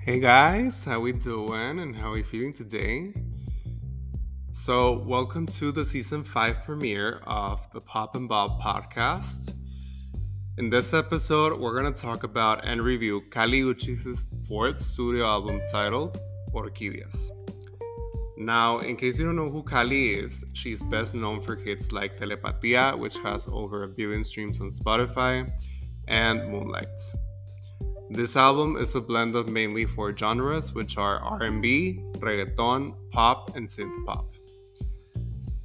Hey guys, how we doing and how we feeling today? So, welcome to the season 5 premiere of the Pop and Bob podcast. In this episode, we're going to talk about and review Kali Uchis' fourth studio album titled ORQUÍDEAS. Now, in case you don't know who Kali is, she's best known for hits like Telepatía, which has over 1 billion streams on Spotify, and Moonlight. This album is a blend of mainly four genres, which are R&B, reggaeton, pop, and synth pop.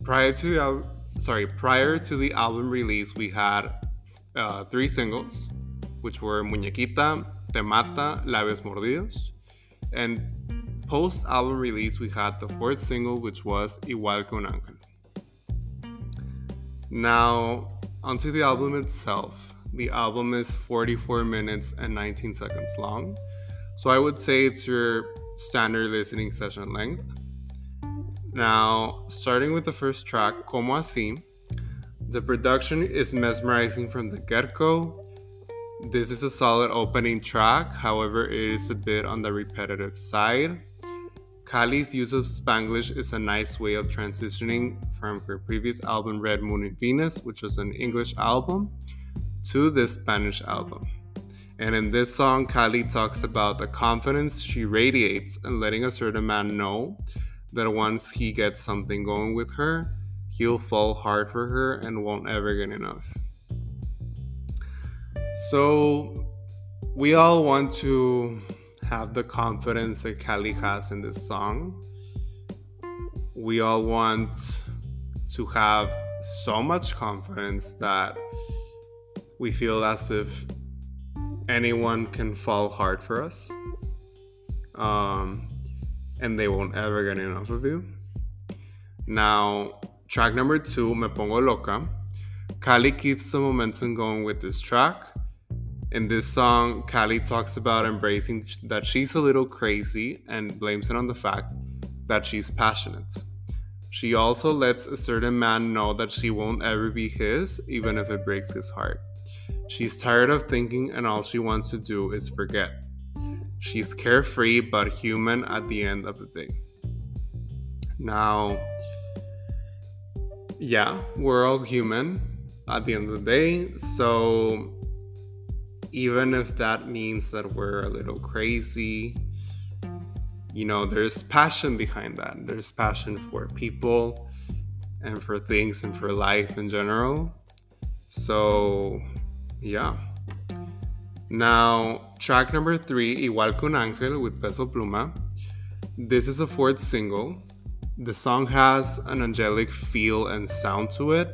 Prior to the album release, we had three singles, which were Muñequita, Te Mata, Labios Mordidos, and post-album release, we had the fourth single, which was Igual que un ángel. Now, onto the album itself. The album is 44 minutes and 19 seconds long, so I would say it's your standard listening session length. Now, starting with the first track, Como Así, the production is mesmerizing from the get-go. This is a solid opening track, however, it is a bit on the repetitive side. Kali's use of Spanglish is a nice way of transitioning from her previous album Red Moon and Venus, which was an English album, to this Spanish album. And in this song, Kali talks about the confidence she radiates and letting a certain man know that once he gets something going with her, he'll fall hard for her and won't ever get enough. So, we all want to have the confidence that Kali has in this song. We all want to have so much confidence that we feel as if anyone can fall hard for us, and they won't ever get enough of you. Now, track number 2, Me Pongo Loca. Kali keeps the momentum going with this track. In this song, Kali talks about embracing that she's a little crazy and blames it on the fact that she's passionate. She also lets a certain man know that she won't ever be his, even if it breaks his heart. She's tired of thinking and all she wants to do is forget. She's carefree but human at the end of the day. Now, yeah, we're all human at the end of the day, so even if that means that we're a little crazy, there's passion behind that. There's passion for people and for things and for life in general. So, yeah. Now, track number 3, Igual que un ángel with Peso Pluma. This is a fourth single. The song has an angelic feel and sound to it,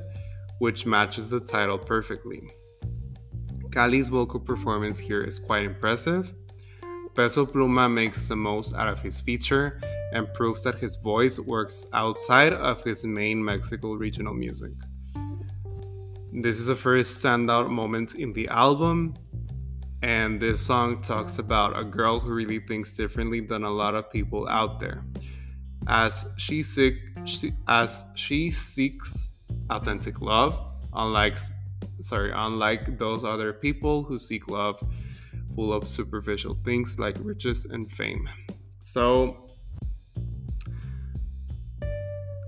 which matches the title perfectly. Kali's vocal performance here is quite impressive. Peso Pluma makes the most out of his feature and proves that his voice works outside of his main Mexico regional music. This is the first standout moment in the album, and this song talks about a girl who really thinks differently than a lot of people out there, as she seeks authentic love, unlike those other people who seek love full of superficial things like riches and fame. So,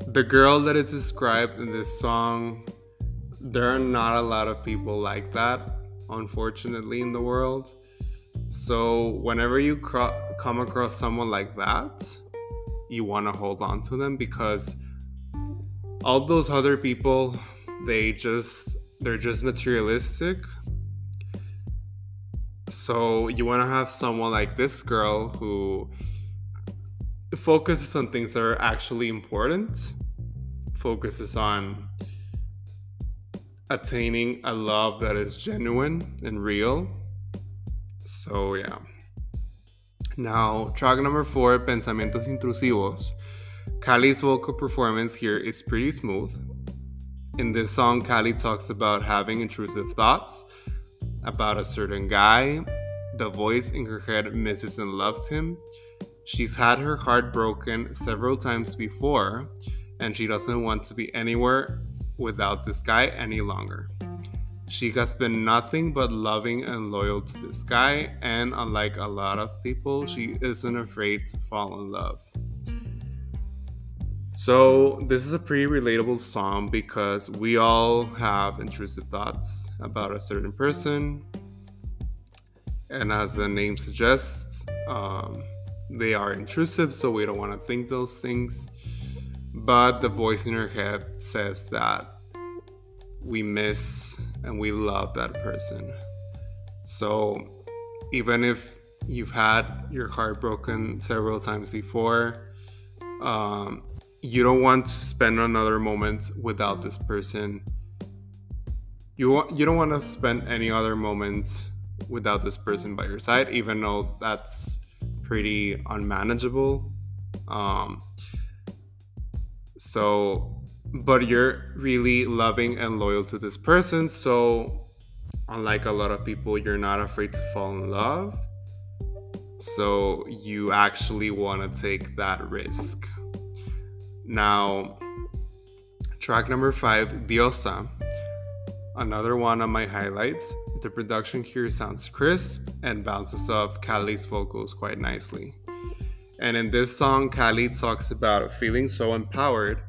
the girl that is described in this song, there are not a lot of people like that, unfortunately, in the world. So whenever you come across someone like that, you want to hold on to them, because all those other people, they're just materialistic. So you want to have someone like this girl who focuses on things that are actually important, focuses on attaining a love that is genuine and real. So yeah. Now, track number 4, Pensamientos Intrusivos. Kali's vocal performance here is pretty smooth. In this song, Kali talks about having intrusive thoughts about a certain guy. The voice in her head misses and loves him. She's had her heart broken several times before, and she doesn't want to be anywhere without this guy any longer. She has been nothing but loving and loyal to this guy, and unlike a lot of people, she isn't afraid to fall in love. So, this is a pretty relatable song because we all have intrusive thoughts about a certain person, and as the name suggests, they are intrusive, so we don't want to think those things. But the voice in our head says that we miss and we love that person. So even if you've had your heart broken several times before, you don't want to spend another moment without this person. You don't want to spend any other moment without this person by your side, even though that's pretty unmanageable. Um, but you're really loving and loyal to this person. So, unlike a lot of people, you're not afraid to fall in love. So, you actually want to take that risk. Now, track number 5, Diosa. Another one of my highlights. The production here sounds crisp and bounces off Kali's vocals quite nicely. And in this song, Kali talks about feeling so empowered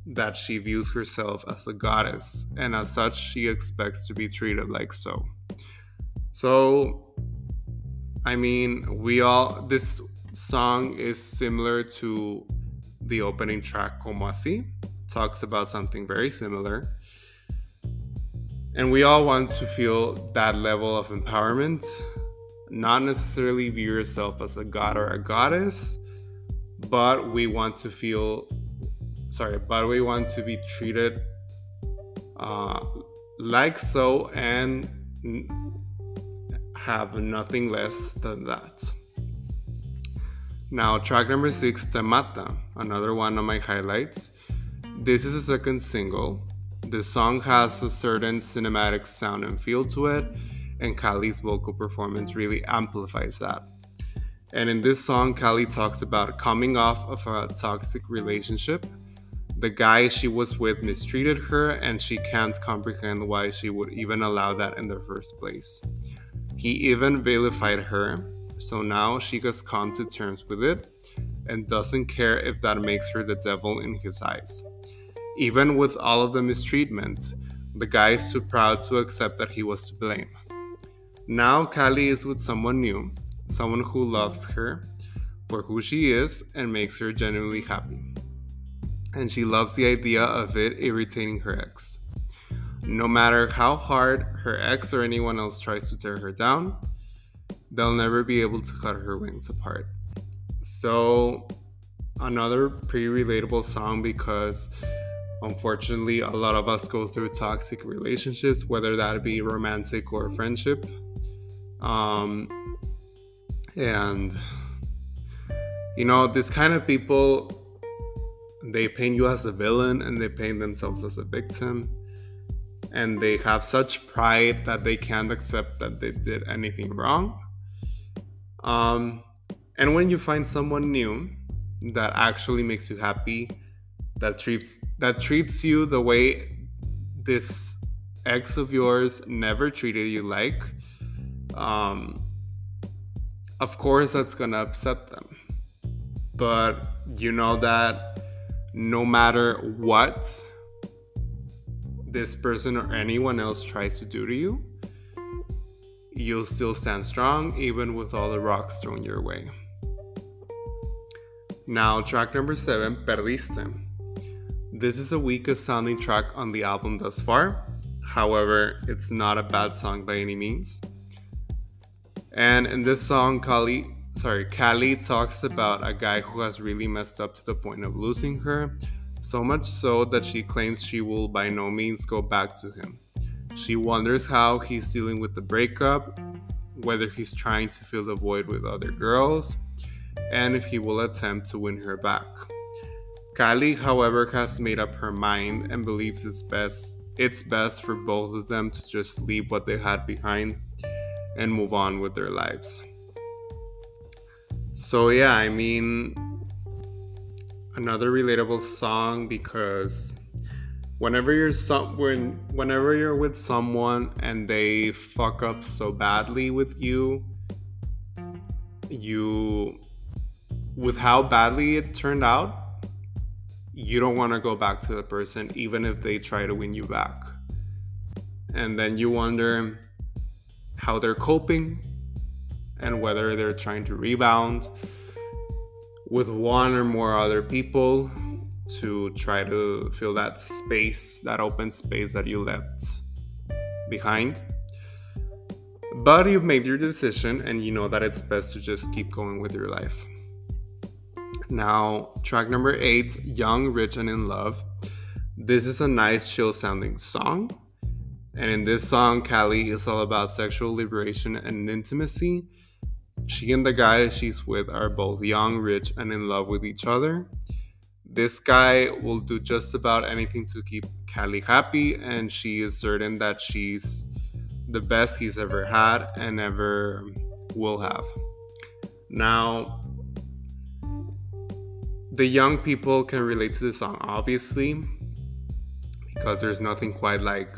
that she views herself as a goddess, and as such, she expects to be treated like so. So, I mean, this song is similar to the opening track, Como Así, talks about something very similar. And we all want to feel that level of empowerment, not necessarily view yourself as a god or a goddess, but we want to be treated like so and have nothing less than that. Now, track number 6, Te Mata, another one of my highlights. This is a second single. The song has a certain cinematic sound and feel to it, and Kali's vocal performance really amplifies that. And in this song, Kali talks about coming off of a toxic relationship. The guy she was with mistreated her, and she can't comprehend why she would even allow that in the first place. He even vilified her, so now she has come to terms with it and doesn't care if that makes her the devil in his eyes. Even with all of the mistreatment, the guy is too proud to accept that he was to blame. Now Kali is with someone new, someone who loves her for who she is and makes her genuinely happy. And she loves the idea of it irritating her ex. No matter how hard her ex or anyone else tries to tear her down, they'll never be able to cut her wings apart. So, another pretty relatable song because unfortunately a lot of us go through toxic relationships, whether that be romantic or friendship. And this kind of people, they paint you as a villain and they paint themselves as a victim, and they have such pride that they can't accept that they did anything wrong. And when you find someone new that actually makes you happy, that treats you the way this ex of yours never treated you like, of course that's gonna upset them. But you know that no matter what this person or anyone else tries to do to you, you'll still stand strong even with all the rocks thrown your way. Now, track number 7, Perdiste. This is the weakest sounding track on the album thus far. However, it's not a bad song by any means. And in this song, Kali talks about a guy who has really messed up to the point of losing her, so much so that she claims she will by no means go back to him. She wonders how he's dealing with the breakup, whether he's trying to fill the void with other girls, and if he will attempt to win her back. Kali, however, has made up her mind and believes it's best for both of them to just leave what they had behind and move on with their lives. So yeah, I mean, another relatable song because Whenever you're with someone and they fuck up so badly with you with how badly it turned out, you don't want to go back to the person even if they try to win you back. And then you wonder how they're coping and whether they're trying to rebound with one or more other people to try to fill that space, that open space that you left behind. But you've made your decision and you know that it's best to just keep going with your life. Now, track number 8, Young, Rich, and in Love. This is a nice, chill sounding song. And in this song, Kali is all about sexual liberation and intimacy. She and the guy she's with are both young, rich, and in love with each other. This guy will do just about anything to keep Kali happy, and she is certain that she's the best he's ever had and ever will have. Now, the young people can relate to the song, obviously, because there's nothing quite like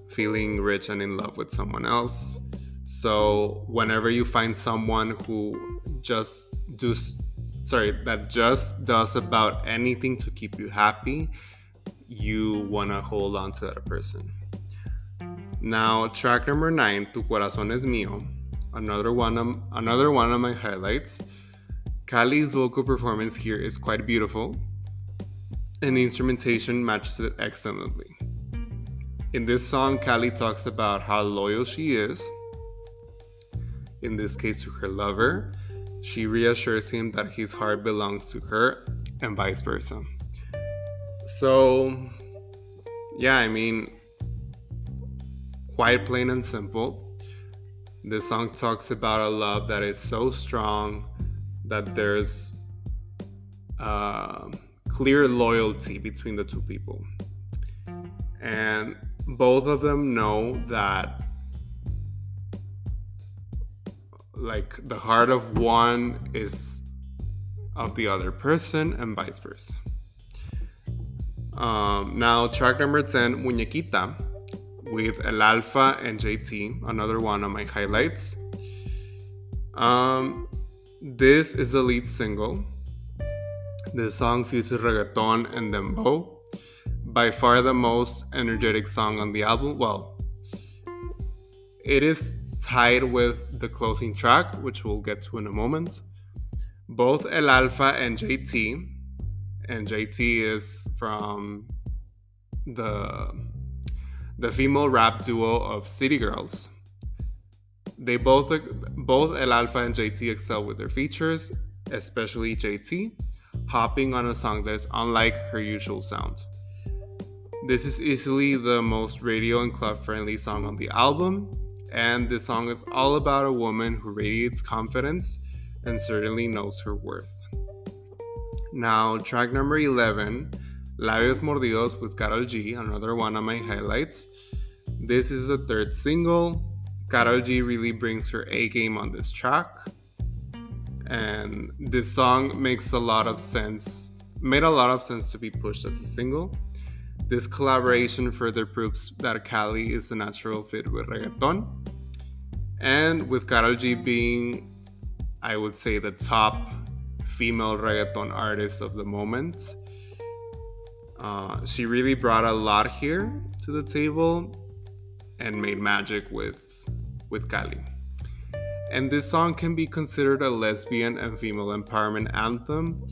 feeling rich and in love with someone else. So whenever you find someone who that just does about anything to keep you happy, you want to hold on to that person. Now, track number 9, Tu Corazón Es Mío, another one of my highlights. Kali's vocal performance here is quite beautiful, and the instrumentation matches it excellently. In this song, Kali talks about how loyal she is, in this case to her lover. She reassures him that his heart belongs to her and vice versa. So, yeah, I mean, quite plain and simple. The song talks about a love that is so strong that there's clear loyalty between the two people. And both of them know that like the heart of one is of the other person and vice versa. Now, track number 10, Muñequita, with El Alfa and JT, another one of my highlights. This is the lead single. The song fuses reggaeton and dembow. By far the most energetic song on the album. Well, it is tied with the closing track, which we'll get to in a moment. Both El Alfa and JT is from the female rap duo of City Girls. They both El Alfa and JT excel with their features, especially JT, hopping on a song that is unlike her usual sound. This is easily the most radio and club friendly song on the album, and this song is all about a woman who radiates confidence and certainly knows her worth. Now, track number 11, Labios Mordidos with Karol G, another one of my highlights. This is the third single. Karol G really brings her A game on this track, and this song made a lot of sense to be pushed as a single. This collaboration further proves that Kali is a natural fit with reggaeton, and with Karol G being, I would say, the top female reggaeton artist of the moment. She really brought a lot here to the table and made magic with Kali. And this song can be considered a lesbian and female empowerment anthem.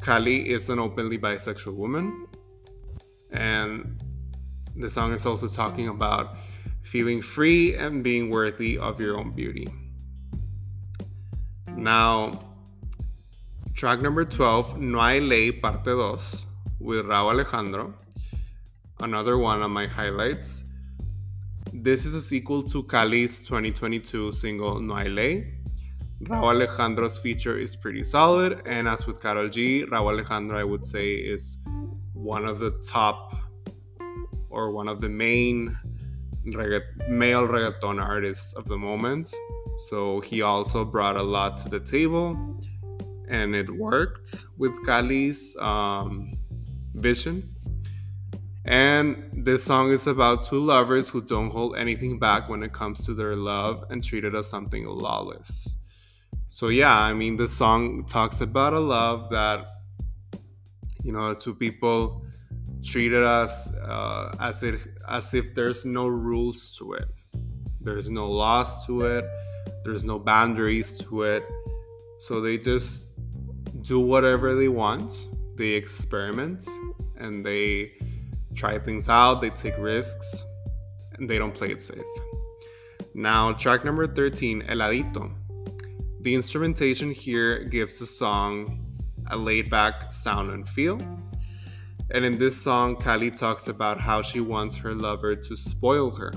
Kali is an openly bisexual woman, and the song is also talking about feeling free and being worthy of your own beauty. Now, track number 12, No Hay Ley Parte 2 with Rauw Alejandro, another one of my highlights. This is a sequel to Kali's 2022 single No Hay Ley. Rauw Alejandro's feature is pretty solid, and as with Karol G, Rauw Alejandro, I would say, is one of the top or one of the main male reggaeton artists of the moment. So he also brought a lot to the table, and it worked with Kali's vision. And this song is about two lovers who don't hold anything back when it comes to their love and treat it as something lawless. So yeah, I mean, the song talks about a love that, two people treat it as if there's no rules to it. There's no laws to it. There's no boundaries to it. So they just do whatever they want. They experiment and they try things out. They take risks and they don't play it safe. Now, track number 13, Heladito. The instrumentation here gives the song a laid-back sound and feel. And in this song, Kali talks about how she wants her lover to spoil her,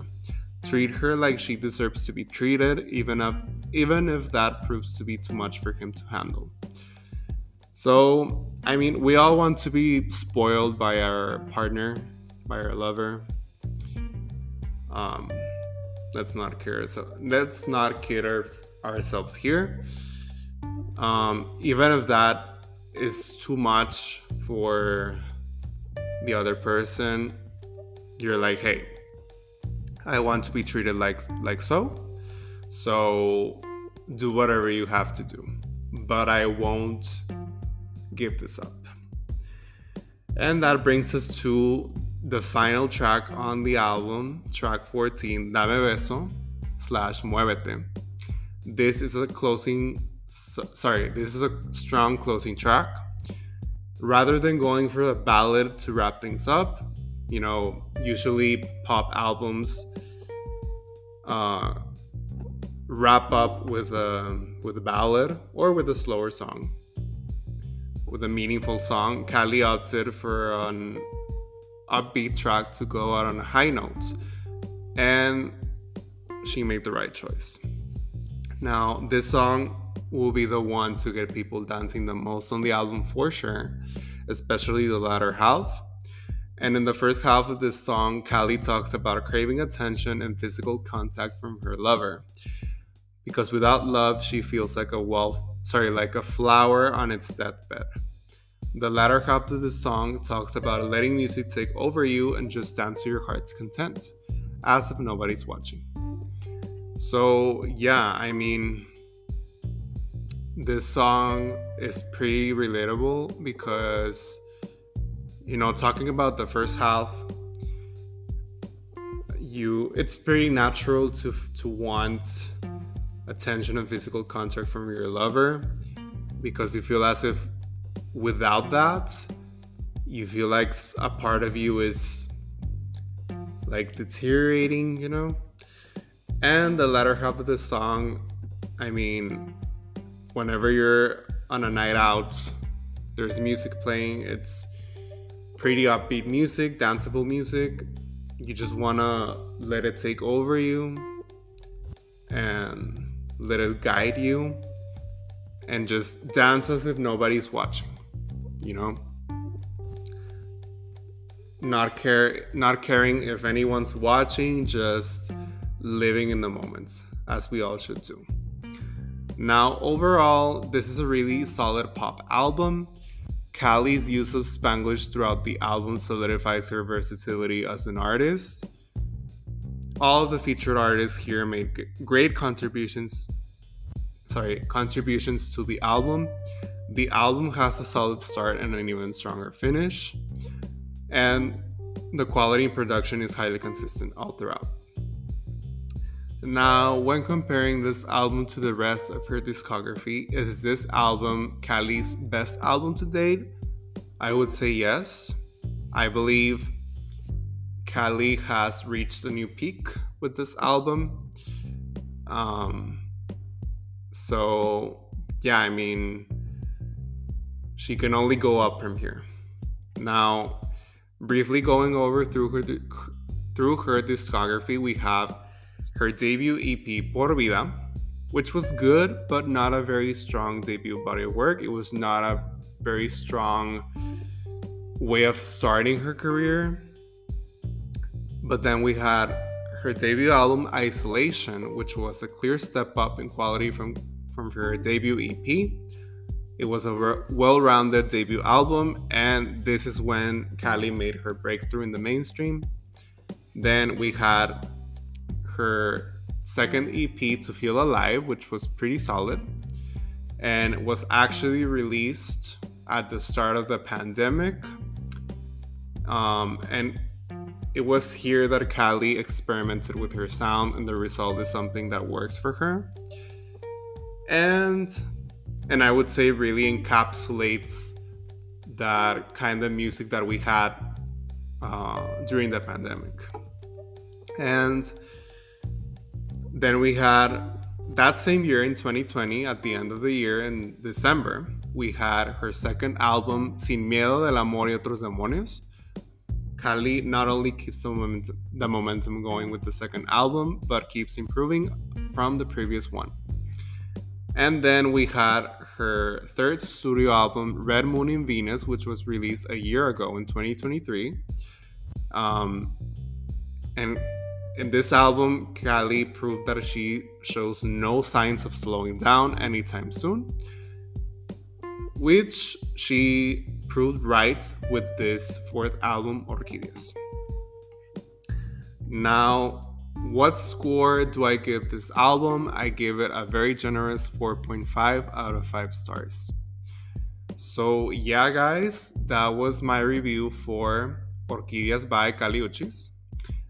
treat her like she deserves to be treated, even if that proves to be too much for him to handle. So, I mean, we all want to be spoiled by our partner, by our lover. Let's not kid ourselves here. Even if that is too much for the other person, you're like, hey, I want to be treated like so do whatever you have to do, but I won't give this up. And that brings us to the final track on the album, track 14, Dame Beso / Muévete. This is a strong closing track. Rather than going for a ballad to wrap things up, usually pop albums wrap up with a ballad or with a slower song, with a meaningful song. Kali opted for an upbeat track to go out on a high note, and she made the right choice. Now, this song will be the one to get people dancing the most on the album for sure, especially the latter half. And in the first half of this song, Kali talks about craving attention and physical contact from her lover. Because without love, she feels like a flower on its deathbed. The latter half of the song talks about letting music take over you and just dance to your heart's content, as if nobody's watching. So yeah, I mean, this song is pretty relatable because, talking about the first half, it's pretty natural to want attention and physical contact from your lover, because you feel as if without that, you feel like a part of you is like deteriorating, And the latter half of the song, I mean, whenever you're on a night out, there's music playing. It's pretty upbeat music, danceable music. You just want to let it take over you and let it guide you and just dance as if nobody's watching, Not caring if anyone's watching, just living in the moment, as we all should do. Now, overall, this is a really solid pop album. Kali's use of Spanglish throughout the album solidifies her versatility as an artist. All of the featured artists here made great contributions to the album. The album has a solid start and an even stronger finish. And the quality and production is highly consistent all throughout. Now, when comparing this album to the rest of her discography, is this album Kali's best album to date? I would say yes. I believe Kali has reached a new peak with this album. So, yeah, I mean, she can only go up from here. Now, briefly going over through her discography, we have her debut EP, Por Vida, which was good, but not a very strong debut body of work. It was not a very strong way of starting her career. But then we had her debut album, Isolation, which was a clear step up in quality from her debut EP. It was a well-rounded debut album, and this is when Kali made her breakthrough in the mainstream. Then we had her second EP, To Feel Alive, which was pretty solid, and was actually released at the start of the pandemic. And it was here that Kali experimented with her sound, and the result is something that works for her. And I would say really encapsulates that kind of music that we had during the pandemic. And then we had that same year in 2020, at the end of the year in December, we had her second album, Sin Miedo del Amor y Otros Demonios. Kali not only keeps the momentum going with the second album, but keeps improving from the previous one. And then we had her third studio album, Red Moon in Venus, which was released a year ago in 2023. And in this album, Kali proved that she shows no signs of slowing down anytime soon, which she proved right with this fourth album, ORQUÍDEAS. Now, what score do I give this album? I give it a very generous 4.5 out of 5 stars. So yeah, guys, that was my review for ORQUÍDEAS by Kali Uchis.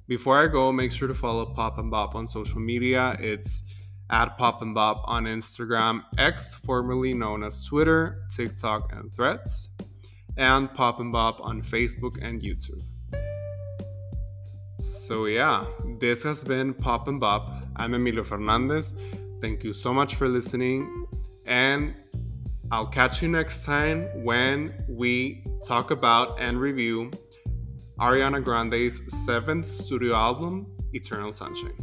Before I go, make sure to follow Pop and Bop on social media. It's at Pop and Bop on Instagram, X, formerly known as Twitter, TikTok, and Threads, and Pop and Bop on Facebook and YouTube. So yeah, this has been Pop and Bop. I'm Emilio Fernandez. Thank you so much for listening, and I'll catch you next time when we talk about and review Ariana Grande's 7th studio album, Eternal Sunshine.